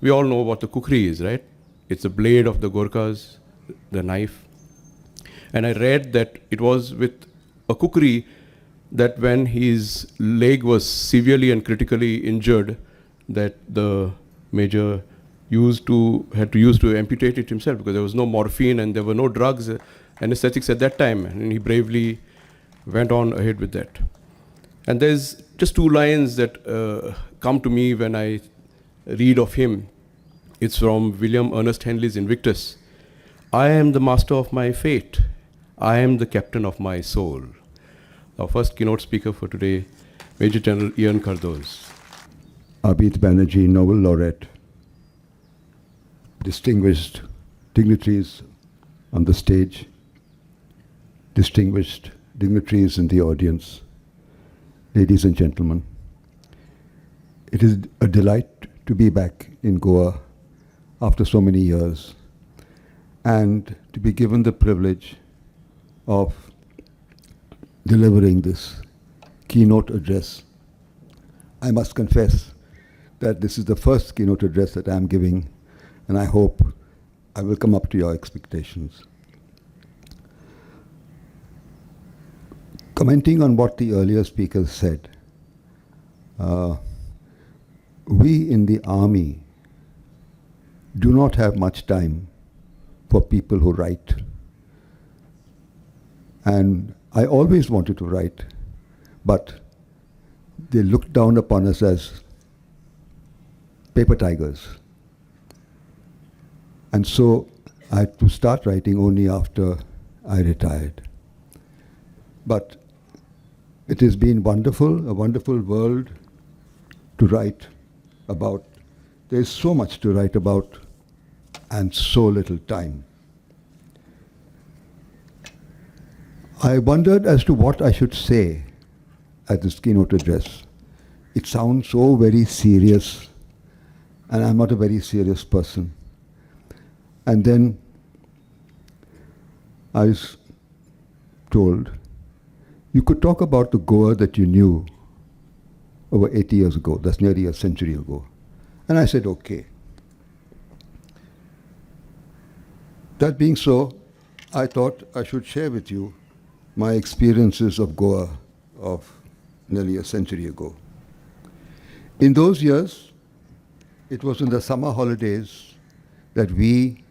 we all know what the kukri is, right? It's the blade of the Gorkhas, the knife. And I read that it was with a kukri that when his leg was severely and critically injured, that the major had to use to amputate it himself, because there was no morphine and there were no drugs, anesthetics at that time, and he bravely went on ahead with that. And there's just two lines that come to me when I read of him. It's from William Ernest Henley's Invictus. I am the master of my fate. I am the captain of my soul. Our first keynote speaker for today, Major General Ian Cardozo. Abhijit Banerjee, Nobel laureate, distinguished dignitaries on the stage, distinguished dignitaries in the audience, ladies and gentlemen. It is a delight to be back in Goa after so many years and to be given the privilege of delivering this keynote address. I must confess that this is the first keynote address that I am giving, and I hope I will come up to your expectations. Commenting on what the earlier speakers said, we in the army do not have much time for people who write. And I always wanted to write, but they looked down upon us as paper tigers. And so I had to start writing only after I retired. But it has been wonderful, a wonderful world to write about. There is so much to write about and so little time. I wondered as to what I should say at this keynote address. It sounds so very serious, and I'm not a very serious person. And then I was told, you could talk about the Goa that you knew over 80 years ago. That's nearly a century ago. And I said, okay. That being so, I thought I should share with you my experiences of Goa of nearly a century ago. In those years, it was in the summer holidays that we,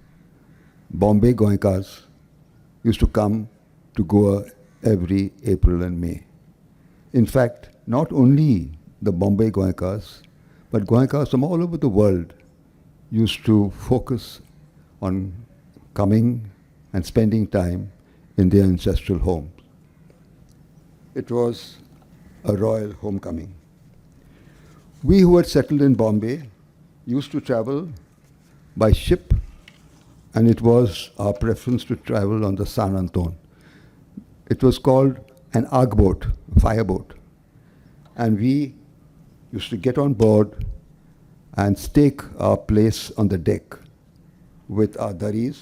Bombay Goenkas, used to come to Goa every April and May. In fact, not only the Bombay Goenkas, but Goenkas from all over the world used to focus on coming and spending time in their ancestral homes. It was a royal homecoming. We who had settled in Bombay used to travel by ship, and it was our preference to travel on the San Anton. It was called an arg boat, a fireboat. And we used to get on board and stake our place on the deck with our dharis,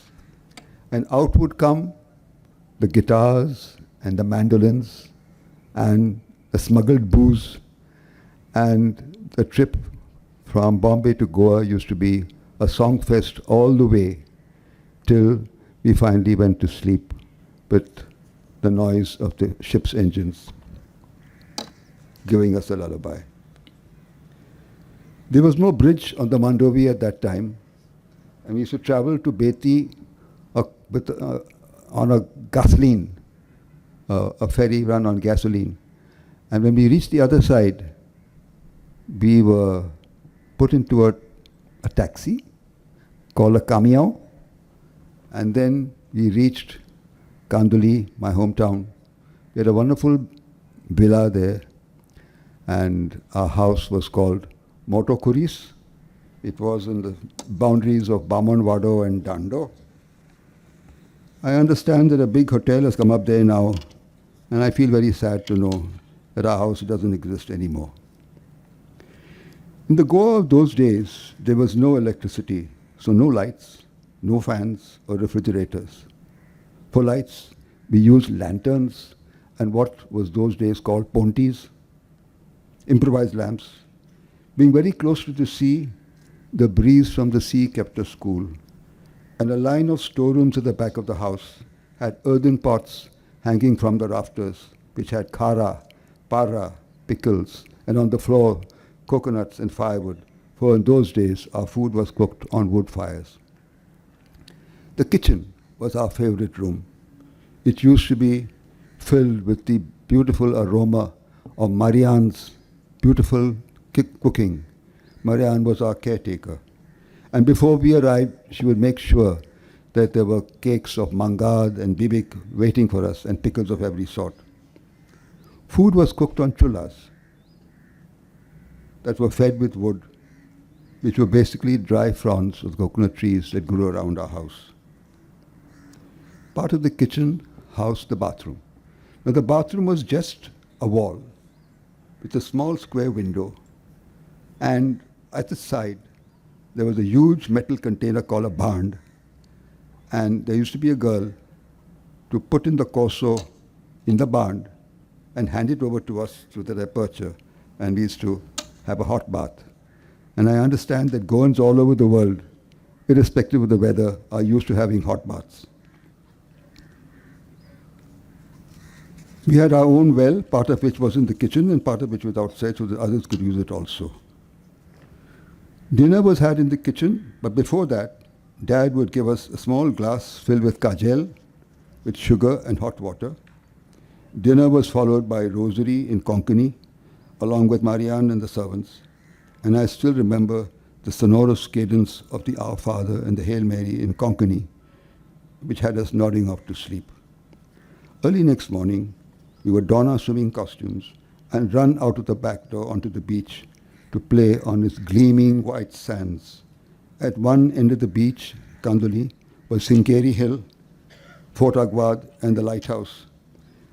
and out would come the guitars and the mandolins and the smuggled booze, and the trip from Bombay to Goa used to be a song fest all the way till we finally went to sleep with the noise of the ship's engines giving us a lullaby. There was no bridge on the Mandovi at that time, and we used to travel to Beti on a gasoline, a ferry run on gasoline. And when we reached the other side, we were put into a taxi called a Kamiao, and then we reached Kanduli, my hometown. We had a wonderful villa there, and our house was called Motokuris. It was in the boundaries of Bamanwado and Dando. I understand that a big hotel has come up there now, and I feel very sad to know that our house doesn't exist anymore. In the Goa of those days, there was no electricity, so no lights, no fans or refrigerators. For lights, we used lanterns and what was those days called pontis, improvised lamps. Being very close to the sea, The breeze from the sea kept us cool, and a line of storerooms at the back of the house had earthen pots hanging from the rafters, which had khara, para, pickles, and on the floor, coconuts and firewood, for in those days our food was cooked on wood fires. The kitchen was our favorite room. It used to be filled with the beautiful aroma of Marianne's beautiful cooking. Marianne was our caretaker. And before we arrived, she would make sure that there were cakes of mangad and bibik waiting for us and pickles of every sort. Food was cooked on chullas that were fed with wood, which were basically dry fronds of coconut trees that grew around our house. Part of the kitchen housed the bathroom. Now the bathroom was just a wall with a small square window, and at the side there was a huge metal container called a band, and there used to be a girl to put in the corso in the band and hand it over to us through the aperture, and we used to have a hot bath. And I understand that Goans all over the world, irrespective of the weather, are used to having hot baths. We had our own well, part of which was in the kitchen and part of which was outside, so that others could use it also. Dinner was had in the kitchen, but before that, Dad would give us a small glass filled with kajal, with sugar and hot water. Dinner was followed by rosary in Konkani, along with Marianne and the servants. And I still remember the sonorous cadence of the Our Father and the Hail Mary in Konkani, which had us nodding off to sleep. Early next morning, we would don our swimming costumes and run out of the back door onto the beach to play on its gleaming white sands. At one end of the beach, Kanduli, was Sinkeri Hill, Fort Agwad, and the lighthouse.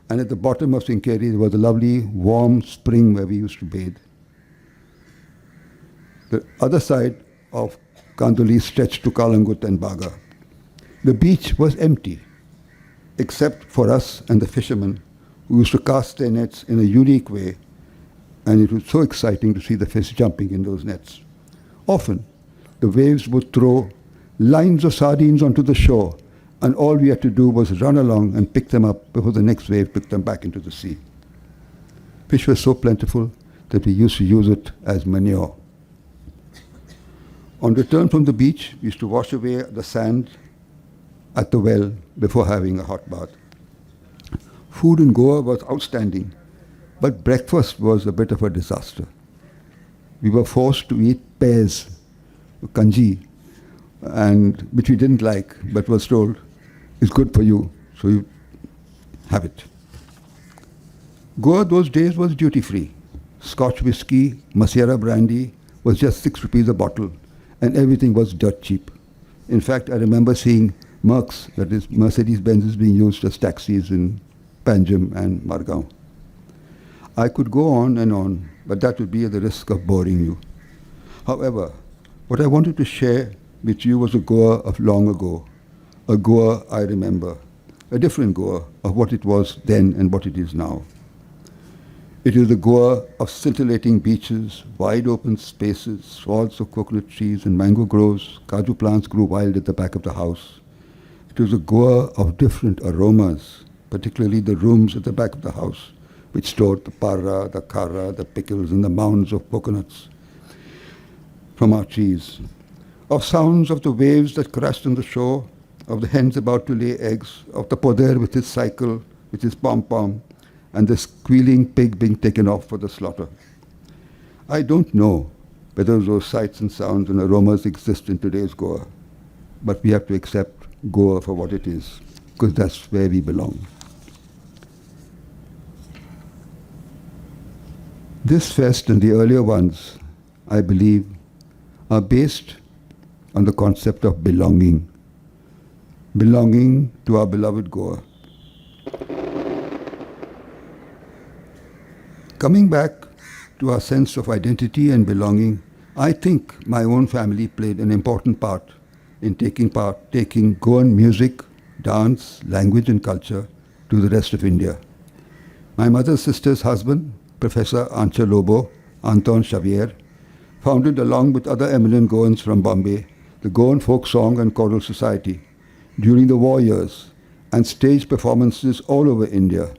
And at the bottom of Sinkeri, there was a lovely warm spring where we used to bathe. The other side of Kanduli stretched to Kalangut and Baga. The beach was empty, except for us and the fishermen, who used to cast their nets in a unique way, and it was so exciting to see the fish jumping in those nets. Often, the waves would throw lines of sardines onto the shore, and all we had to do was run along and pick them up before the next wave took them back into the sea. Fish were so plentiful that we used to use it as manure. On return from the beach, we used to wash away the sand at the well before having a hot bath. Food in Goa was outstanding, but breakfast was a bit of a disaster. We were forced to eat pears, kanji, and which we didn't like, but was told is good for you, so you have it. Goa those days was duty-free. Scotch whiskey, Massera brandy was just 6 rupees a bottle, and everything was dirt cheap. In fact, I remember seeing Mercs, that is Mercedes-Benzes, being used as taxis in Panjim and Margao. I could go on, but that would be at the risk of boring you. However, what I wanted to share with you was a Goa of long ago, a Goa I remember, a different Goa of what it was then and what it is now. It is the Goa of scintillating beaches, wide open spaces, swaths of coconut trees and mango groves. Kaju plants grew wild at the back of the house. It was a Goa of different aromas, particularly the rooms at the back of the house, which stored the para, the khara, the pickles, and the mounds of coconuts from our trees. Of sounds of the waves that crashed on the shore, of the hens about to lay eggs, of the poder with his cycle, with his pom-pom, and the squealing pig being taken off for the slaughter. I don't know whether those sights and sounds and aromas exist in today's Goa, but we have to accept Goa for what it is, because that's where we belong. This fest and the earlier ones, I believe, are based on the concept of belonging to our beloved Goa. Coming back to our sense of identity and belonging, I think my own family played an important part in taking Goan music, dance, language and culture to the rest of India. My mother's sister's husband, Professor Ancha Lobo, Anton Xavier, founded along with other eminent Goans from Bombay the Goan Folk Song and Choral Society during the war years and staged performances all over India.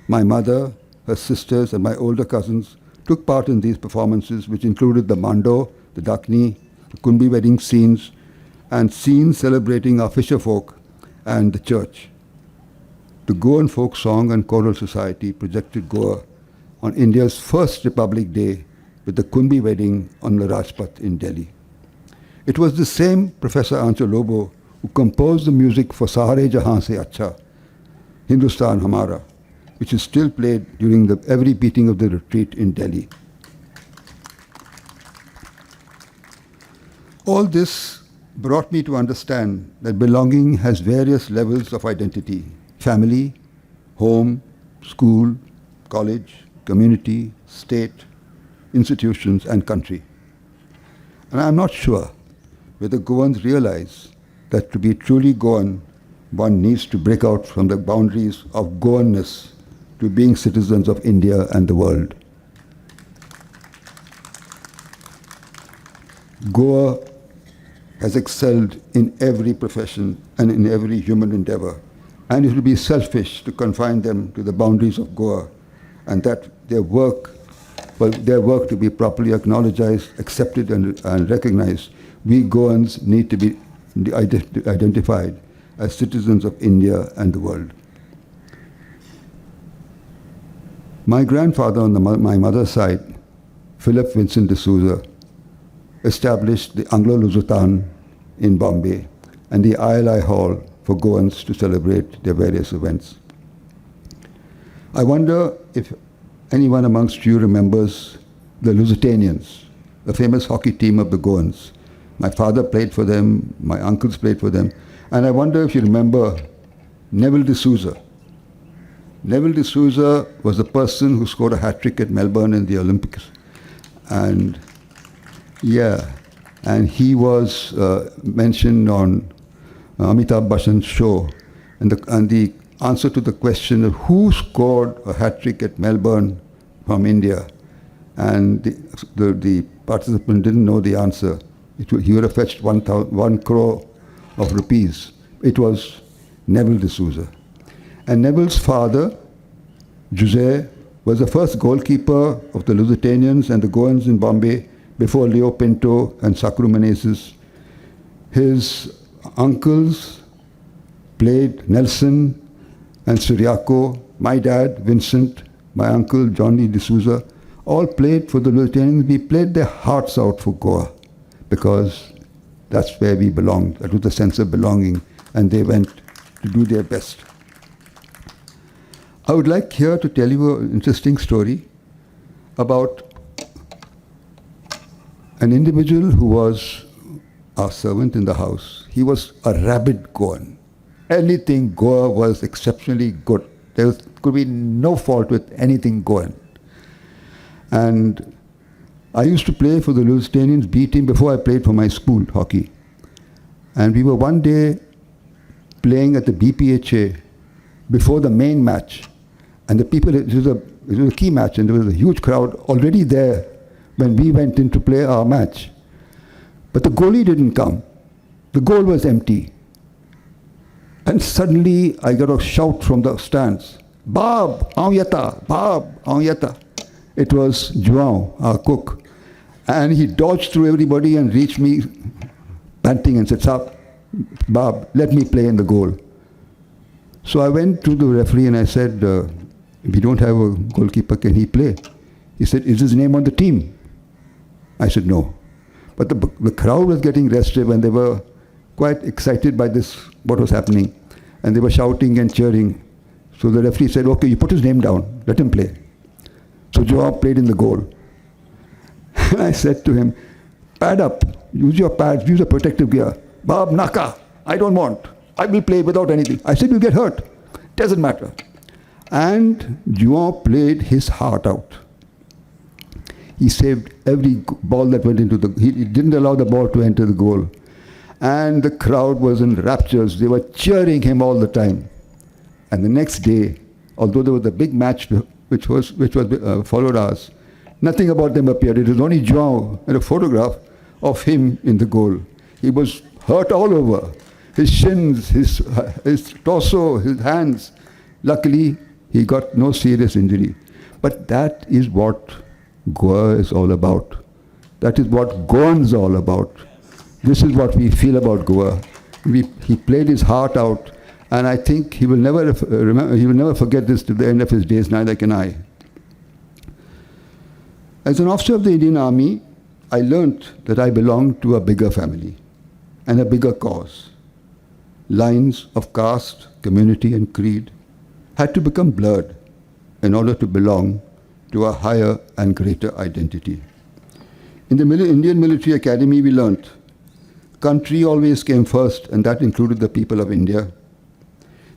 My mother, her sisters and my older cousins took part in these performances, which included the Mando, the Dakni, the Kunbi wedding scenes, and scenes celebrating our fisher folk and the church. The Goan Folk Song and Choral Society projected Goa on India's first Republic Day with the Kunbi wedding on the Rajpath in Delhi. It was the same Professor Anchal Lobo who composed the music for Sahare Jahan Se Acha, Hindustan Hamara, which is still played during every beating of the retreat in Delhi. All this brought me to understand that belonging has various levels of identity: family, home, school, college, community, state, institutions, and country. And I'm not sure whether Goans realize that to be truly Goan, one needs to break out from the boundaries of Goanness to being citizens of India and the world. Goa has excelled in every profession and in every human endeavor, and it would be selfish to confine them to the boundaries of Goa, and that their work to be properly acknowledged, accepted, and recognized. We Goans need to be identified as citizens of India and the world. My grandfather on my mother's side, Philip Vincent D'Souza, established the Anglo-Lusitano in Bombay and the ILI Hall for Goans to celebrate their various events. I wonder if anyone amongst you remembers the Lusitanians, the famous hockey team of the Goans. My father played for them, my uncles played for them, and I wonder if you remember Neville D'Souza. Neville D'Souza was the person who scored a hat-trick at Melbourne in the Olympics. And he was mentioned on Amitabh Bachchan's show. And the answer to the question of who scored a hat-trick at Melbourne from India, and the participant didn't know the answer. He would have fetched 1 crore of rupees. It was Neville D'Souza. And Neville's father, Jose, was the first goalkeeper of the Lusitanians and the Goans in Bombay before Leo Pinto and Sakru Menezes. His uncles played Nelson and Suryako. My dad, Vincent, my uncle, Johnny D'Souza, all played for the Lusitanians. We played their hearts out for Goa because that's where we belonged. That was the sense of belonging, and they went to do their best. I would like here to tell you an interesting story about an individual who was our servant in the house. He was a rabid Goan. Anything Goa was exceptionally good. There could be no fault with anything Goan. And I used to play for the Lusitanians B team before I played for my school hockey. And we were one day playing at the BPHA before the main match. And the people, it was a key match, and there was a huge crowd already there when we went in to play our match. But the goalie didn't come. The goal was empty. And suddenly I got a shout from the stands, "Bab, aun Bab, aun." It was João, our cook. And he dodged through everybody and reached me panting and said, "Sir, Bab, let me play in the goal." So I went to the referee and I said, "We don't have a goalkeeper, can he play?" He said, "Is his name on the team?" I said, "No." But the crowd was getting restive and they were quite excited by this, what was happening. And they were shouting and cheering. So the referee said, "Okay, you put his name down, let him play." So Joao played in the goal. And I said to him, "Pad up, use your pads, use a protective gear." "Bab, Naka, I don't want. I will play without anything." I said, "You'll get hurt. Doesn't matter." And Joao played his heart out. He saved every ball that went into he didn't allow the ball to enter the goal. And the crowd was in raptures. They were cheering him all the time. And the next day, although there was a big match which was followed ours, Nothing about them appeared. It was only João and a photograph of him in the goal. He was hurt all over. His shins, his torso, his hands. Luckily, he got no serious injury. But that is what Goa is all about. That is what Goans are all about. This is what we feel about Goa. He played his heart out, and I think he will never forget this to the end of his days, neither can I. As an officer of the Indian Army, I learnt that I belonged to a bigger family and a bigger cause. Lines of caste, community, and creed had to become blurred in order to belong to a higher and greater identity. In the Indian Military Academy, we learnt country always came first, and that included the people of India.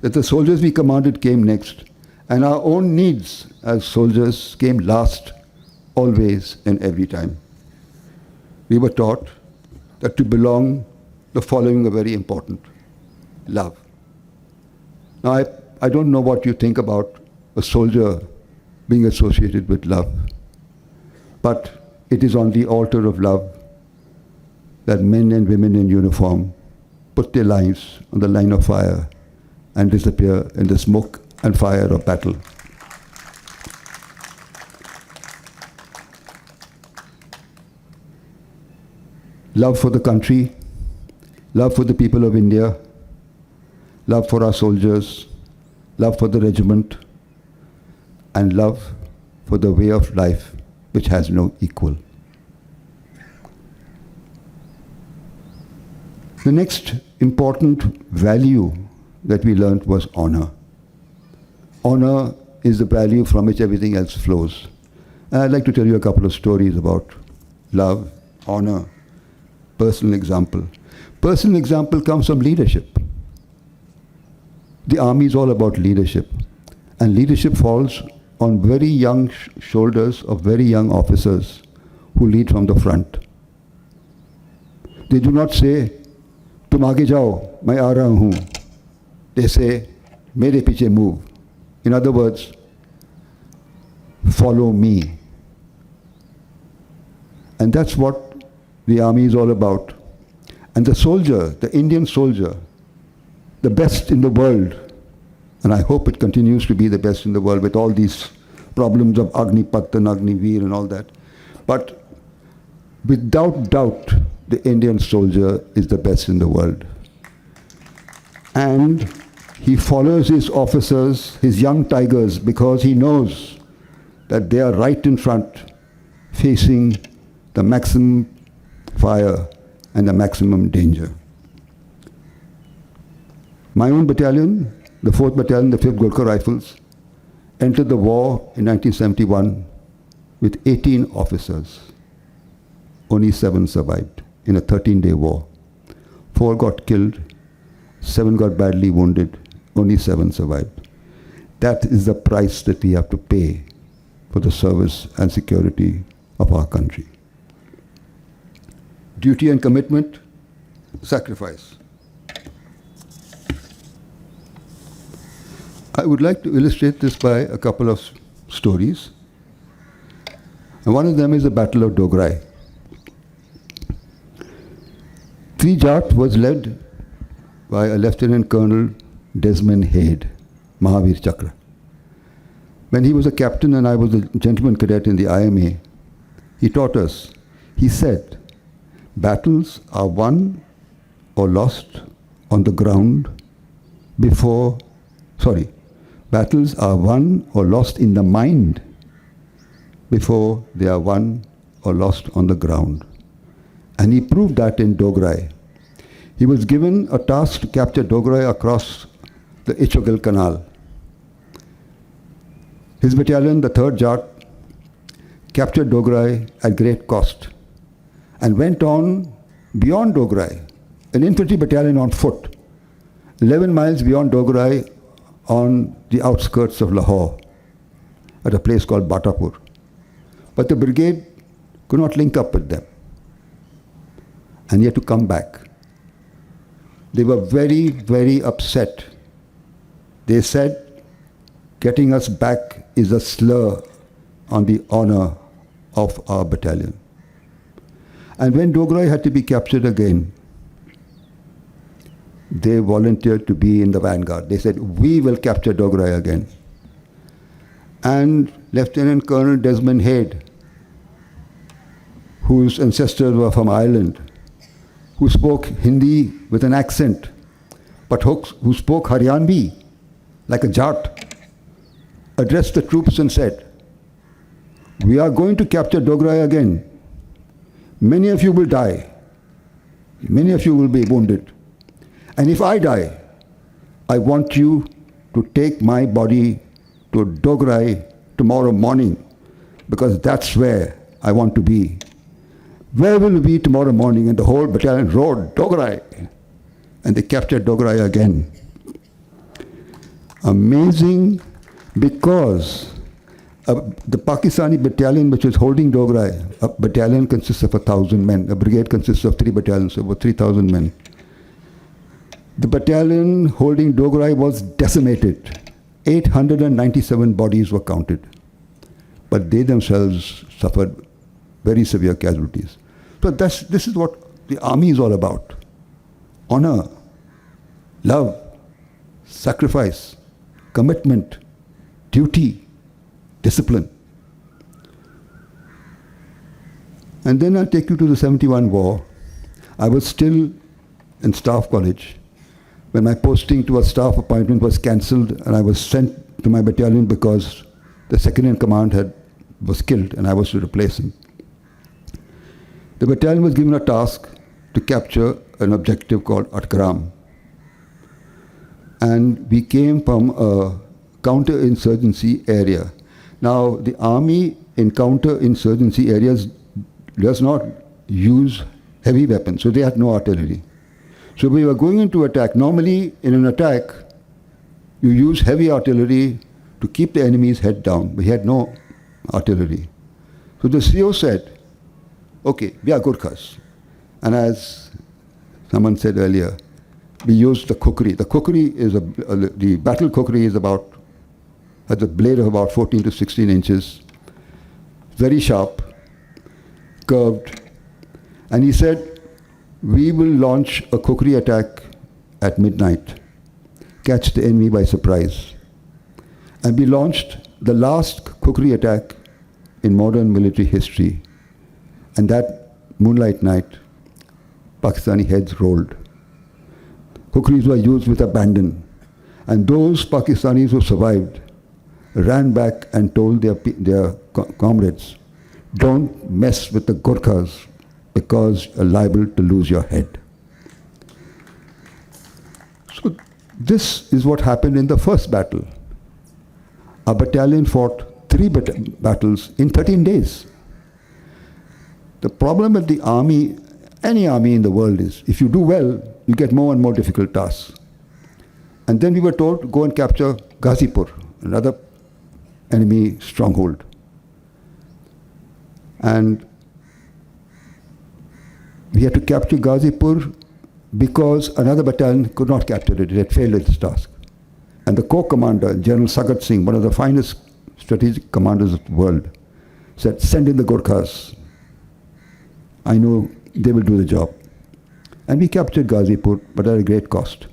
That the soldiers we commanded came next, and our own needs as soldiers came last, always and every time. We were taught that to belong, the following are very important. Love. Now, I don't know what you think about a soldier being associated with love, but it is on the altar of love that men and women in uniform put their lives on the line of fire and disappear in the smoke and fire of battle. Love for the country, love for the people of India, love for our soldiers, love for the regiment, and love for the way of life which has no equal. The next important value that we learnt was honor. Honor is the value from which everything else flows. And I'd like to tell you a couple of stories about love, honor, personal example. Personal example comes from leadership. The army is all about leadership. And leadership falls on very young shoulders of very young officers who lead from the front. They do not say, "Tum aage jao, main aa raha hoon." They say, "Mere piche move." In other words, follow me. And that's what the army is all about. And the soldier, the Indian soldier, the best in the world, and I hope it continues to be the best in the world with all these problems of Agnipat and Agnivir and all that. But without doubt, the Indian soldier is the best in the world. And he follows his officers, his young tigers, because he knows that they are right in front, facing the maximum fire and the maximum danger. My own battalion, the 4th Battalion, the 5th Gorkha Rifles, entered the war in 1971 with 18 officers. Only 7 survived in a 13-day war. 4 got killed, 7 got badly wounded, only 7 survived. That is the price that we have to pay for the service and security of our country. Duty and commitment, sacrifice. I would like to illustrate this by a couple of stories. And one of them is the Battle of Dograi. 3 Jat was led by a Lieutenant Colonel Desmond Hayde, Mahavir Chakra. When he was a captain and I was a gentleman cadet in the IMA, he taught us, he said, battles are won or lost on the ground battles are won or lost in the mind before they are won or lost on the ground. And he proved that in Dograi. He was given a task to capture Dograi across the Ichogil Canal. His battalion, the 3rd Jat, captured Dograi at great cost and went on beyond Dograi, an infantry battalion on foot, 11 miles beyond Dograi on the outskirts of Lahore at a place called Batapur. But the brigade could not link up with them and he had to come back. They were very, very upset. They said, getting us back is a slur on the honor of our battalion. And when Dogra had to be captured again, they volunteered to be in the vanguard. They said, we will capture Dogra again. And Lieutenant Colonel Desmond Hayde, whose ancestors were from Ireland, who spoke Hindi with an accent, but who spoke Haryanvi like a Jat, addressed the troops and said, we are going to capture Dogra again. Many of you will die. Many of you will be wounded. And if I die, I want you to take my body to Dogra tomorrow morning, because that's where I want to be. Where will we be tomorrow morning? And the whole battalion roared, Dogra. And they captured Dogra again. Amazing, because the Pakistani battalion which was holding Dogra, a battalion consists of 1,000 men. A brigade consists of 3 battalions, so about 3,000 men. The battalion holding Dogra was decimated. 897 bodies were counted. But they themselves suffered very severe casualties. So this is what the army is all about. Honor, love, sacrifice, commitment, duty, discipline. And then I'll take you to the 71 war. I was still in Staff College when my posting to a staff appointment was cancelled, and I was sent to my battalion because the second in command was killed and I was to replace him. The battalion was given a task to capture an objective called Atkaram. And we came from a counter-insurgency area. Now, the army in counter-insurgency areas does not use heavy weapons, so they had no artillery. So we were going into attack. Normally, in an attack, you use heavy artillery to keep the enemy's head down. We had no artillery. So the CO said, okay, we are Gurkhas. And as someone said earlier, we used the kukri. The kukri is the battle kukri is has a blade of about 14 to 16 inches, very sharp, curved. And he said, we will launch a kukri attack at midnight, catch the enemy by surprise. And we launched the last kukri attack in modern military history. And that moonlight night, Pakistani heads rolled. Kukris were used with abandon. And those Pakistanis who survived ran back and told their comrades, don't mess with the Gurkhas because you're liable to lose your head. So this is what happened in the first battle. Our battalion fought 3 battles in 13 days. The problem with the army, any army in the world, is if you do well, you get more and more difficult tasks. And then we were told to go and capture Ghazipur, another enemy stronghold. And we had to capture Ghazipur because another battalion could not capture it. It had failed its task. And the corps commander, General Sagat Singh, one of the finest strategic commanders of the world, said, send in the Gurkhas. I know they will do the job. And we captured Ghazipur, but at a great cost.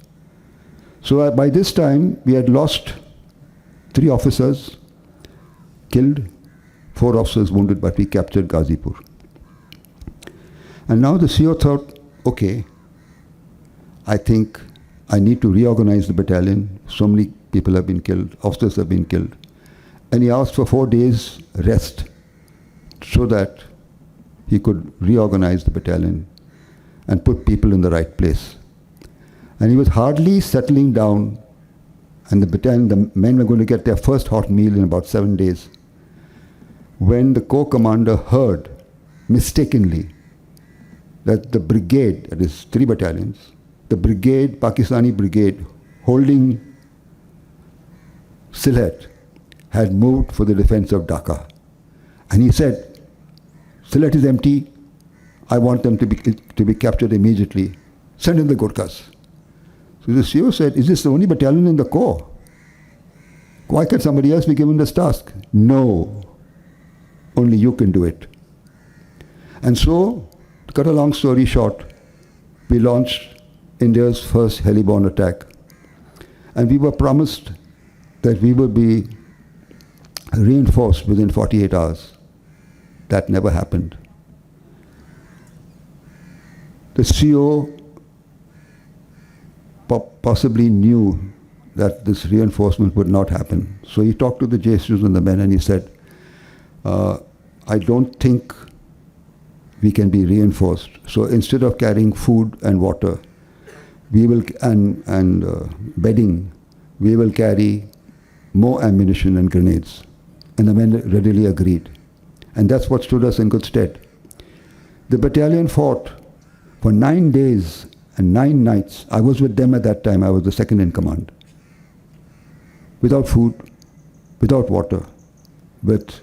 So by this time, we had lost 3 officers, killed, 4 officers wounded, but we captured Ghazipur. And now the CO thought, okay, I think I need to reorganize the battalion. So many people have been killed, officers have been killed. And he asked for 4 days rest so that he could reorganize the battalion and put people in the right place. And he was hardly settling down, and the men were going to get their first hot meal in about 7 days, when the corps commander heard, mistakenly, that the brigade, that is 3 battalions, the brigade, Pakistani brigade, holding Sylhet, had moved for the defense of Dhaka. And he said, Sylhet is empty, I want them to be captured immediately. Send in the Gurkhas. So the CO said, is this the only battalion in the corps? Why can't somebody else be given this task? No, only you can do it. And so, to cut a long story short, we launched India's first heli-borne attack. And we were promised that we would be reinforced within 48 hours. That never happened. The CEO possibly knew that this reinforcement would not happen. So he talked to the JSUs and the men and he said, I don't think we can be reinforced. So instead of carrying food and water, we will and bedding, we will carry more ammunition and grenades. And the men readily agreed. And that's what stood us in good stead. The battalion fought for 9 days and 9 nights. I was with them at that time. I was the second in command. Without food, without water, with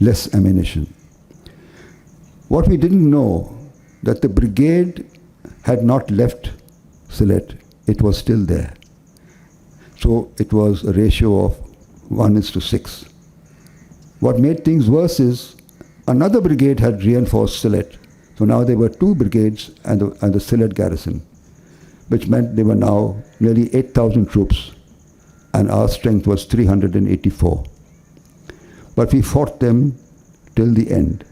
less ammunition. What we didn't know, that the brigade had not left Sylhet. It was still there. So it was a ratio of 1:6. What made things worse is another brigade had reinforced Sylhet. So now there were 2 brigades and the Sylhet garrison, which meant there were now nearly 8,000 troops, and our strength was 384. But we fought them till the end.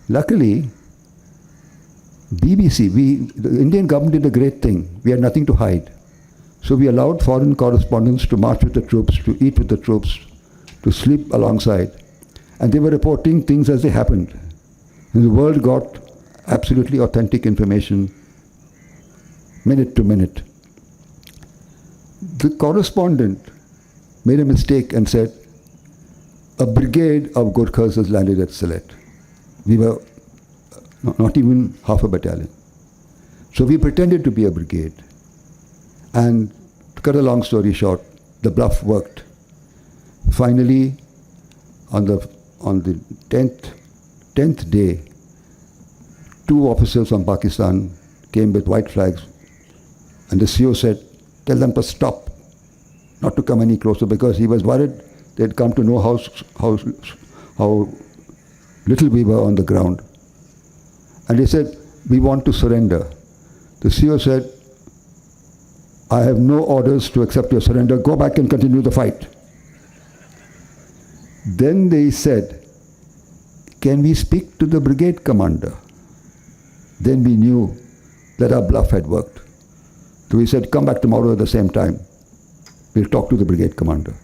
Luckily, BBC, the Indian government did a great thing. We had nothing to hide. So we allowed foreign correspondents to march with the troops, to eat with the troops, to sleep alongside. And they were reporting things as they happened. And the world got absolutely authentic information, minute to minute. The correspondent made a mistake and said, a brigade of Gurkhas has landed at Sylhet. We were not even half a battalion. So we pretended to be a brigade. And to cut a long story short, the bluff worked. Finally, on the 10th day, 2 officers from Pakistan came with white flags, and the CEO said, tell them to stop, not to come any closer, because he was worried they'd come to know how little we were on the ground. And he said, we want to surrender. The CEO said, I have no orders to accept your surrender. Go back and continue the fight. Then they said, can we speak to the brigade commander? Then we knew that our bluff had worked. So we said, come back tomorrow at the same time. We'll talk to the brigade commander.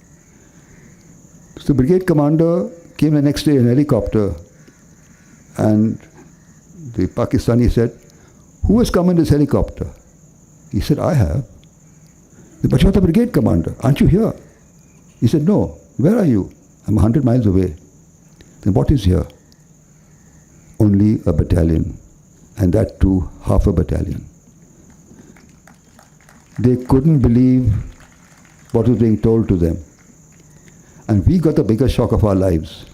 So the brigade commander came the next day in a helicopter, and the Pakistani said, who has come in this helicopter? He said, I have. But you're the brigade commander. Aren't you here? He said, no. Where are you? I'm 100 miles away. Then what is here? Only a battalion. And that too, half a battalion. They couldn't believe what was being told to them. And we got the biggest shock of our lives,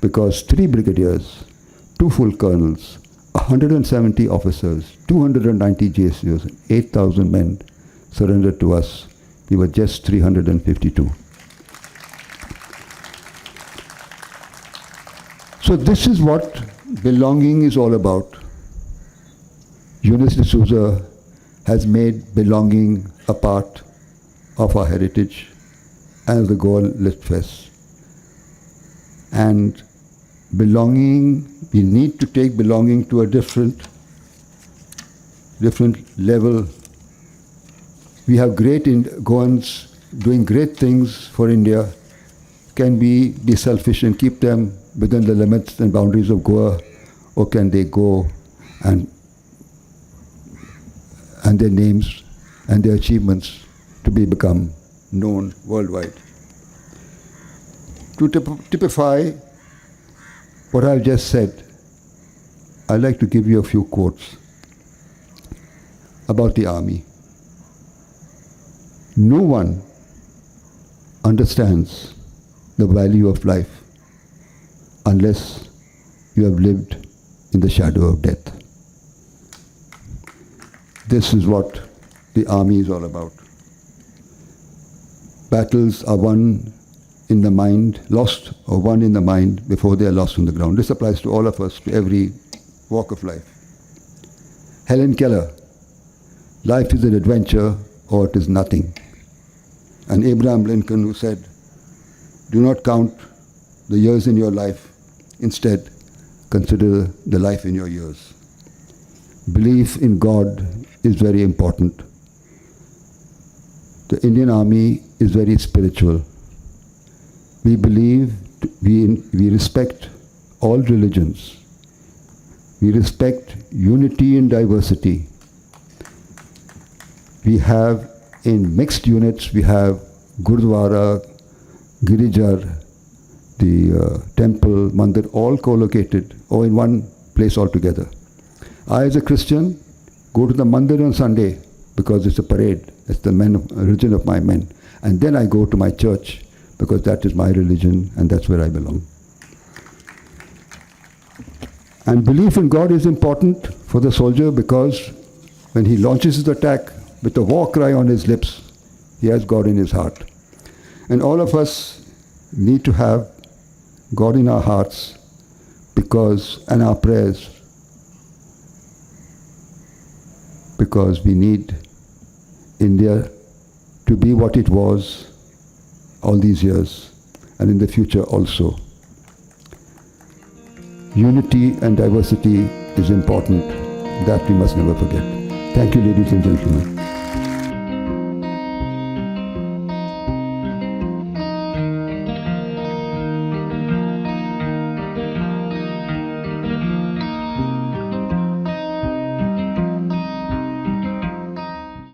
because 3 brigadiers, 2 full colonels, 170 officers, 290 JSUs, and 8,000 men surrendered to us. We were just 352. So this is what belonging is all about. Eunice D'Souza has made belonging a part of our heritage and the Goa Lit Fest. And belonging, we need to take belonging to a different level. We have great Goans doing great things for India. Can we be selfish and keep them within the limits and boundaries of Goa, or can they go and their names and their achievements to become known worldwide? To typify what I've just said, I'd like to give you a few quotes about the army. No one understands the value of life unless you have lived in the shadow of death. This is what the army is all about. Battles are won in the mind, lost or won in the mind before they are lost on the ground. This applies to all of us, to every walk of life. Helen Keller, life is an adventure or it is nothing. And Abraham Lincoln, who said, do not count the years in your life, instead consider the life in your years. Belief in God is very important. The Indian Army is very spiritual. We believe, we respect all religions. We respect unity in diversity. We have, in mixed units, we have Gurdwara, Girijar, the temple, mandir, all co-located, or in one place altogether. I, as a Christian, go to the mandir on Sunday because it's a parade. It's the religion of my men. And then I go to my church because that is my religion and that's where I belong. And belief in God is important for the soldier because when he launches his attack with a war cry on his lips, he has God in his heart. And all of us need to have God in our hearts and our prayers, because we need India to be what it was all these years and in the future also. Unity and diversity is important. That we must never forget. Thank you, ladies and gentlemen.